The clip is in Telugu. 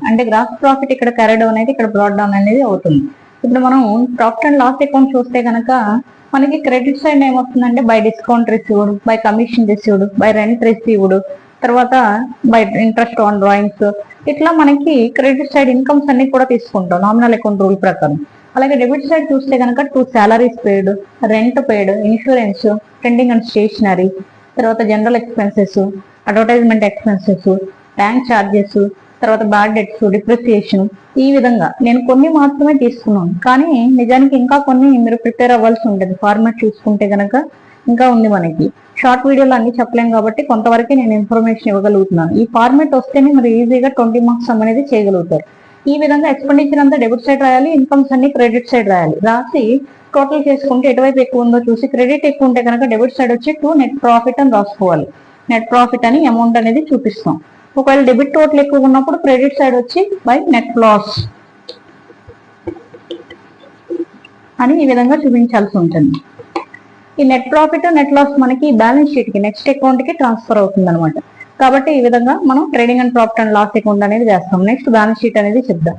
అంటే గ్రాస్ ప్రాఫిట్ ఇక్కడ క్యారీ డౌన్ అయితే ఇక్కడ బ్రాడ్ డౌన్ అనేది అవుతుంది. ఇప్పుడు మనం ప్రాఫిట్ అండ్ లాస్ అకౌంట్ చూస్తే కనుక మనకి క్రెడిట్ సైడ్ ఏమవుతుందంటే by discount received, by commission received, by rent received, తర్వాత బై ఇంట్రెస్ట్ ఆన్ డ్రాయింగ్స్, ఇట్లా మనకి క్రెడిట్ సైడ్ ఇన్కమ్స్ అన్ని కూడా తీసుకుంటాం నామినల్ అకౌంట్ రూల్ ప్రకారం. అలాగే డెబిట్ సైడ్ చూస్తే కనుక 2 salaries paid, rent paid, insurance, printing and stationery, తర్వాత general expenses, advertisement expenses, bank charges, తర్వాత బ్యాడ్ డెట్స్, డిప్రిసియేషన్, ఈ విధంగా నేను కొన్ని మాత్రమే తీసుకున్నాను. కానీ నిజానికి ఇంకా కొన్ని మీరు ప్రిపేర్ అవ్వాల్సి ఉంటుంది. ఫార్మాట్ చూసుకుంటే కనుక ఇంకా ఉంది మనకి. షార్ట్ వీడియోలో అన్ని చెప్పలేం కాబట్టి కొంతవరకు నేను ఇన్ఫర్మేషన్ ఇవ్వగలుగుతున్నాను. ఈ ఫార్మాట్ వస్తేనే మీరు ఈజీగా 20 మార్క్స్ అనేది చేయగలుగుతారు. ఈ విధంగా ఎక్స్పెండిచర్ అంతా డెబిట్ సైడ్ రాయాలి, ఇన్కమ్స్ అన్ని క్రెడిట్ సైడ్ రాయాలి. రాసి టోటల్ చేసుకుంటే ఎటువైపు ఎక్కువ ఉందో చూసి క్రెడిట్ ఎక్కువ ఉంటే కనుక డెబిట్ సైడ్ వచ్చి 2 నెట్ ప్రాఫిట్ అని రాసుకోవాలి. నెట్ ప్రాఫిట్ అని అమౌంట్ అనేది చూపిస్తాం. ఒకవేళ డెబిట్ టోటల్ ఎక్కువ ఉన్నప్పుడు క్రెడిట్ సైడ్ వచ్చి బై నెట్ లాస్ అని ఈ విధంగా చూపించాల్సి ఉంటుంది. ఈ నెట్ ప్రాఫిట్ నెట్ లాస్ మనకి బ్యాలెన్స్ షీట్ కి నెక్స్ట్ అకౌంట్ కి ట్రాన్స్ఫర్ అవుతుంది అనమాట. కాబట్టి ఈ విధంగా మనం trading and profit and loss account అనేది చేస్తాం. నెక్స్ట్ బ్యాలెన్స్ షీట్ అనేది చెప్దాం.